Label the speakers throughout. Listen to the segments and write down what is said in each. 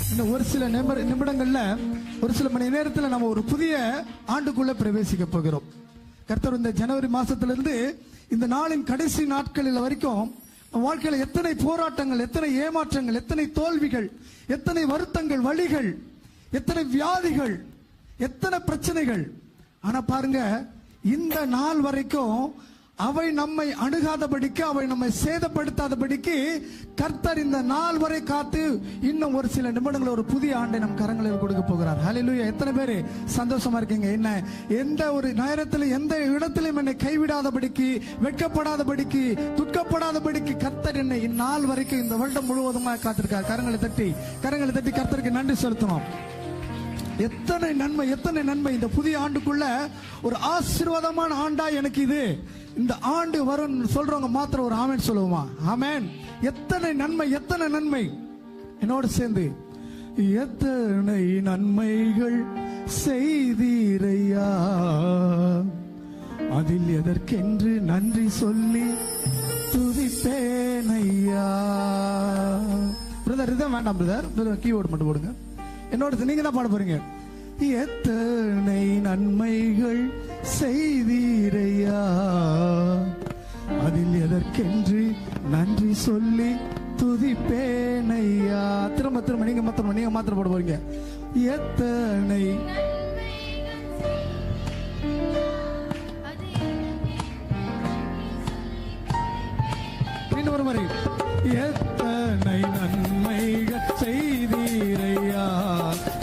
Speaker 1: இன்னும் ஒரு சில நிமிடங்கள்ல, ஒரு சில மணி நேரத்தில் நம்ம ஒரு புதிய ஆண்டுக்குள்ள பிரவேசிக்க போகிறோம். கர்த்தர் இந்த ஜனவரி மாசத்திலிருந்து இந்த நாளின் கடைசி நாட்களில் வரைக்கும் வாழ்க்கையில் எத்தனை போராட்டங்கள், எத்தனை ஏமாற்றங்கள், எத்தனை தோல்விகள், எத்தனை வருத்தங்கள், வலிகள், எத்தனை வியாதிகள், எத்தனை பிரச்சனைகள். ஆனா பாருங்க, இந்த நாள் வரைக்கும் அவை நம்மை அணுகாதபடிக்கு, அவை நம்மை சேதப்படுத்தாதபடிக்கு கர்த்தர் இந்த நாள் வரை காத்து இன்னும் ஒரு சில நிமிடங்கள் ஒரு புதிய ஆண்டை நம் கரங்களில் கொடுக்க போகிறார். ஹல்லேலூயா. எத்தனை பேர் சந்தோஷமா இருக்கீங்க? என்ன எந்த ஒரு நேரத்தில் எந்த இடத்திலும் என்னை கைவிடாதபடிக்கு, வெட்கப்படாதபடிக்கு, துக்கப்படாதபடிக்கு கர்த்தர் என்னை இந்நாள் வரைக்கும் இந்த வருடம் முழுவதுமாக காத்திருக்கார். கரங்களை தட்டி கர்த்தருக்கு நன்றி செலுத்தணும். எத்தனை நன்மை, எத்தனை நன்மை. இந்த புதிய ஆண்டுக்குள்ள ஒரு ஆசீர்வாதமான ஆண்டா எனக்கு இது, இந்த ஆண்டு வரும் சொல்றவங்க மாத்திரம் ஒரு ஆமென் சொல்லுவோமா? ஆமென். எத்தனை நன்மை, எத்தனை நன்மை. என்னோட சேர்ந்து எத்தனை நன்மைகள் செய்தீரையா, அதில் எதற்கென்று நன்றி சொல்லி துதிப்பேனையா. பிரதர் இதான் வேண்டாம் பிரதர், கீபோர்டு மட்டும் போடுங்க. என்னோட நீங்க தான் பாட போறீங்க. எத்தனை நன்மைகள் செய்தீரையா, அதில் எதற்கென்று நன்றி சொல்லி துதிப்பேனையா. திரும்ப நீங்க மாத்திரம் பாட போறீங்க. எத்தனை இன்னொரு மாதிரி. எத்தனை நன்மைகள் செய்தீரையா,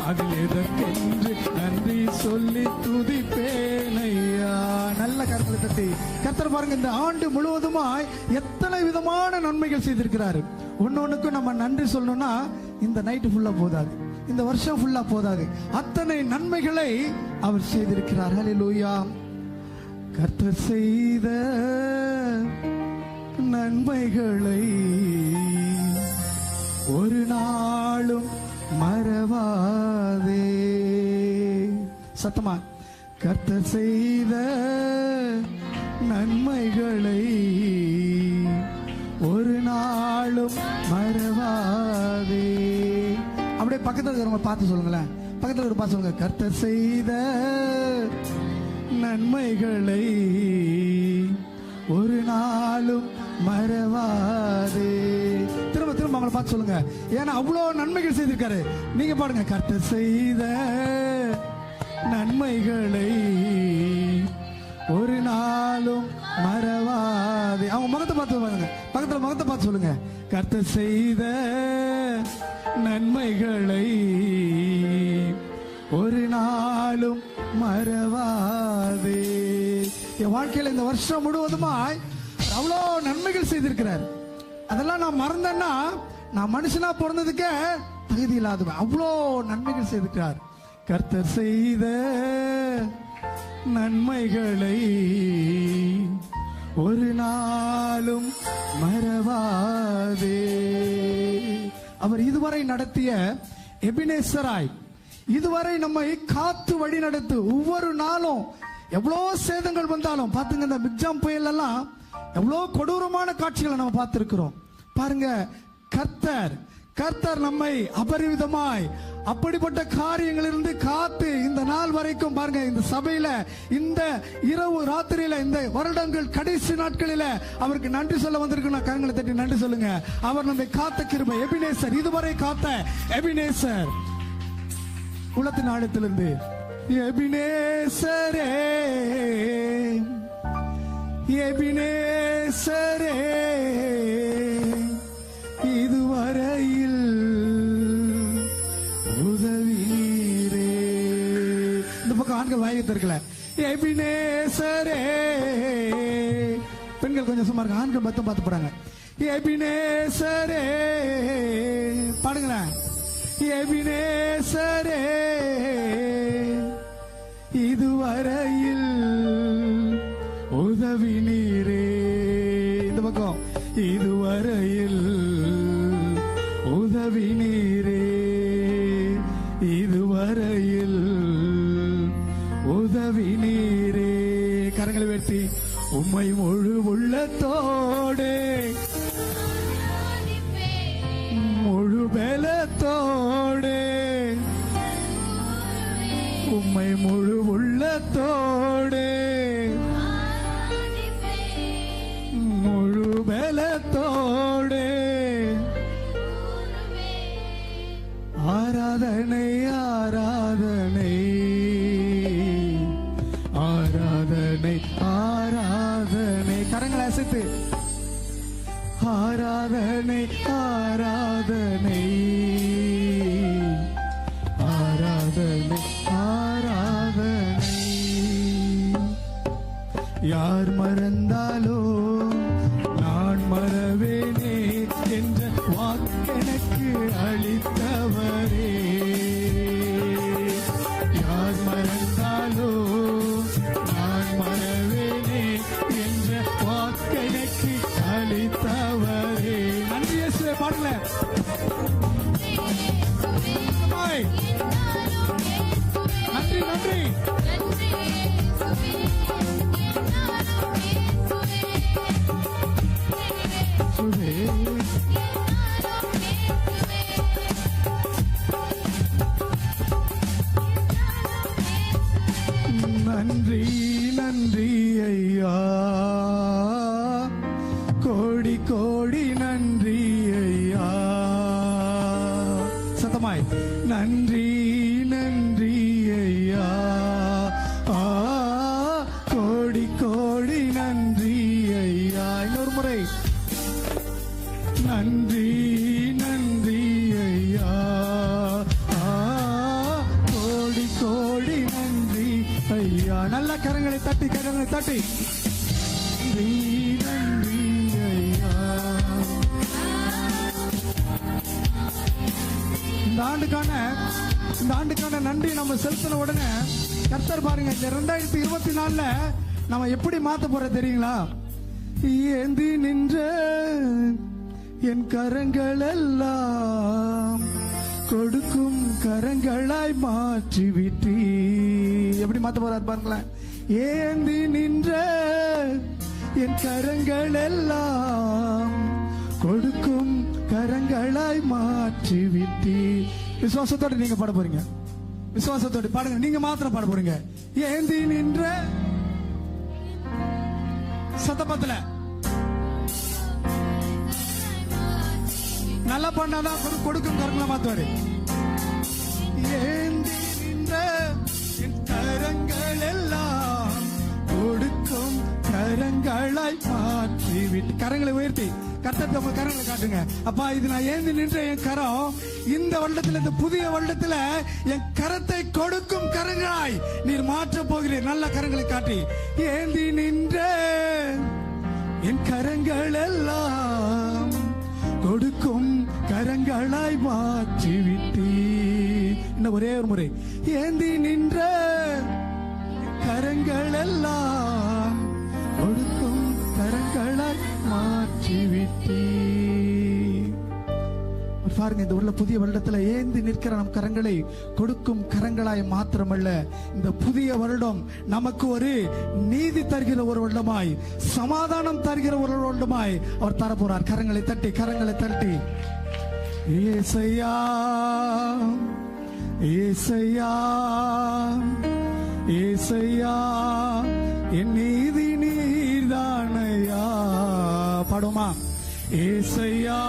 Speaker 1: அதில் எதற்கென்று நன்றி சொல்லி துதிப்பேனையா. நல்ல கருத்துல தட்டி கர்த்தர் பாருங்க, இந்த ஆண்டு முழுவதுமாய் எத்தனை விதமான நன்மைகள் செய்திருக்கிறாரு. ஒன்னொன்னுக்கும் நம்ம நன்றி சொல்லணும்னா இந்த நைட்டு ஃபுல்லா போதாது, இந்த வருஷம் ஃபுல்லா போதாது. அத்தனை நன்மைகளை அவர் செய்திருக்கிறார். ஹல்லேலூயா. கர்த்தர் செய்த நன்மைகளை ஒரு நாளும் மறவாதே. சத்தமா, கர்த்தர் செய்த நன்மைகளை ஒரு நாளும் மறவாதே. அப்படியே பக்கத்துல இருக்கிறவங்க பார்த்து சொல்லுங்களேன். பக்கத்துல ஒரு பார்த்து சொல்லுங்க. கர்த்தர் செய்த நன்மைகளை ஒரு நாளும் மறவாதே. திரும்ப அவங்களை பார்த்து சொல்லுங்க. ஏன்னா அவ்வளோ நன்மைகள் செய்திருக்காரு. நீங்க பாடுங்க. கர்த்தர் செய்த நன்மைகளை ஒரு நாளும் மறவாதே. அவங்க முகத்தை பார்த்து பாருங்க. பக்கத்துல முகத்தை பார்த்து சொல்லுங்க. கர்த்தர் செய்த நன்மைகளை ஒரு நாளும் மறவாதே. என் வாழ்க்கையில இந்த வருஷம் முழுவதுமாய் அவ்வளோ நன்மைகள் செய்திருக்கிறார். அதெல்லாம் நான் மறந்தேன்னா நான் மனுஷனா பிறந்ததுக்கே தகுதி இல்லாதவன். அவ்வளோ நன்மைகள் செய்திருக்கிறார். கர்த்தர் செய்த நன்மைகளை ஒரு நாளும் மறவாதே. அவர் இதுவரை நடத்திய எபினேசராய், இதுவரை நம்மை காத்து வழி நடத்து, ஒவ்வொரு நாளும் எவ்வளோ சேதங்கள் வந்தாலும் பாத்துங்க. இந்த மிக்ஜாம் புயல் எல்லாம் எவ்வளோ கொடூரமான காட்சிகளை நம்ம பார்த்திருக்கிறோம். பாருங்க, கர்த்தர் நம்மை அபரிவிதமாய் அப்படிப்பட்ட காரியங்களிலிருந்து காத்து இந்த நாள் வரைக்கும் பாருங்க. இந்த சபையில இந்த இரவு ராத்திரியில இந்த வருடங்கள் கடைசி நாட்களில அவருக்கு நன்றி சொல்ல வந்திருக்கணும். கரங்களை தட்டி நன்றி சொல்லுங்க. அவர் நம்மை காத்த கிருபை. எபினேசர், இதுவரை காத்த எபினேசர். குளத்தின் ஆழத்திலிருந்து எபினேசரே, எபினேசரே, இதுவரையில் உதவீரே. இந்த பக்கம் ஆண்கள் வாய்ப்பு இருக்கல. எபினேசரே. பெண்கள் கொஞ்சம் சும்மா இருக்க. ஆண்கள் மொத்தம் பார்த்து போறாங்க. எபினேசரே பாடுங்களேன். எபினேசரே, இதுவரையில் உதவி நீரே. இந்த பக்கம் இதுவரையில் உதவி நீரே, இதுவரையில் உதவி நீரே. கரங்களை உயர்த்தி உம்மை முழு உள்ளத்தோடு முழு பலத்தோடு உம்மை முழு உள்ளத்தோடு முழு பலத்தோடு ஆராதனை ஆராதனை ஆராதனை ஆராதனை கரங்களை அசைத்து ஆராதனை ஆராதனை ஆராதனை ஆராதனை யார் மறந்தாலோ நான் மறவேனே என்ற வாக்கெனக்கு அளித்தவரே யார் மறந்தாலோ நான் மறவேனே என்ற வாக்கெனக்கு அளித்தவரே நன்றி இயேசுவே பாடல நன்றி நன்றி நன்றி நன்றி ஐயா கோடி கோடி நன்றி ஐயா சத்தமாய் நன்றி நன்றி ஐயா கோடி கோடி நன்றி ஐயா இன்னொரு முறை நன்றி நன்றி ஐயா கோடி கோடி நன்றி ஐயா நல்ல கரங்களை தட்டி கரங்களை தட்டி நன்றி நன்றி ஐயா இந்த ஆண்டுக்கான நன்றி நம்ம செலுத்தின உடனே கர்த்தர் பாருங்க இந்த 2024 நம்ம எப்படி மாத்த போற தெரியுங்களா ஏந்தி நின்ற என் கரங்கள் எல்லாம் கொடுக்கும் கரங்களாய் மாற்றி விட்டி எப்படி மாத்த போறார் பாருங்களேன் ஏந்தி நின்ற என் கரங்கள் எல்லாம் கொடுக்கும் கரங்களாய் மாற்றி விட்டி விசுவாசத்தோட நீங்க பாட போறீங்க விசுவாசத்தோட பாடுங்க நீங்க மாத்திரம் பாட போறீங்க ஏந்தி நின்ற சத்தப்பத்துல நல்லா பண்ணாதான் கொடுக்கும் கரங்களை மாத்துவாரு ஏந்தி நின்ற என் கரங்கள் எல்லாம் கொடுக்கும் கரங்களாய் மாற்றி விட்டு கரங்களை உயர்த்தி கர்த்தர் உங்க கரங்களை காட்டுங்க அப்பா இது நான் ஏந்தி நின்ற என் கரம் இந்த வருடத்துல இந்த புதிய வருடத்துல என் கரத்தை கொடுக்கும் கரங்களாய் நீர் மாற்ற போகிறீர் நல்ல கரங்களை காட்டி ஏந்தி நின்ற என் கரங்கள் எல்லாம் கொடுக்கும் கரங்களாய் மாற்றி விட்டி இன்னும் ஒரே ஒரு முறை ஏந்தி நின்ற கரங்கள் எல்லாம் கொடுக்கும் கரங்களாய் மாற்றி விட்டி பாருங்க இந்த உள்ள புதிய வருடத்துல ஏந்தி நிற்கிற நம் கரங்களை கொடுக்கும் கரங்களாய் மாத்திரமல்ல இந்த புதிய வருடம் நமக்கு ஒரு நீதி தருகிற ஒரு வருடமாய் சமாதானம் தருகிற ஒரு வருடமாய் அவர் தரப்போறார் கரங்களை தட்டி ஏசையா ஏசையா ஏசையா என் நீதி நீர்தானையா பாடுமா ஏசையா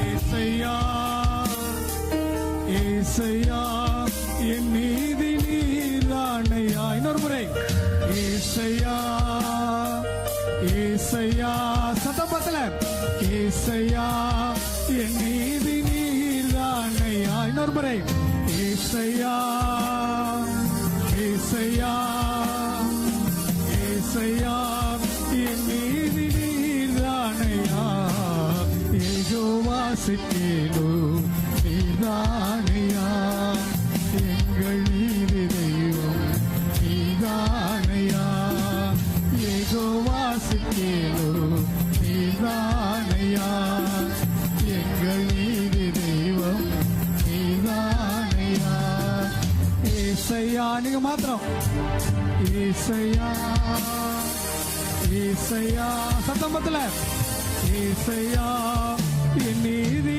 Speaker 1: ஏசையா ஏசையா என் நீதி நீர்தானையா இன்னொரு முறை ஏசையா ஏசையா சத்தப்பத்துல ஏசையா என் நீதி நீர்தானையா இன்னொரு முறை ஏசையா ஏசையா ஏசையா என் நீதி நீர்தானையா ஏகோவாசிக்கேலோ நீதானையா எங்கள் நீதி தெய்வம் நீதானையா ஏகோவாசிக்கேலோ நீதானையா எங்கள் நீதி தெய்வம் நீதானையா ஏசையா நீங்க மாத்திரம் ஏசையா ஏசையா சத்தம்பத்துல ஏசையா என் நீதி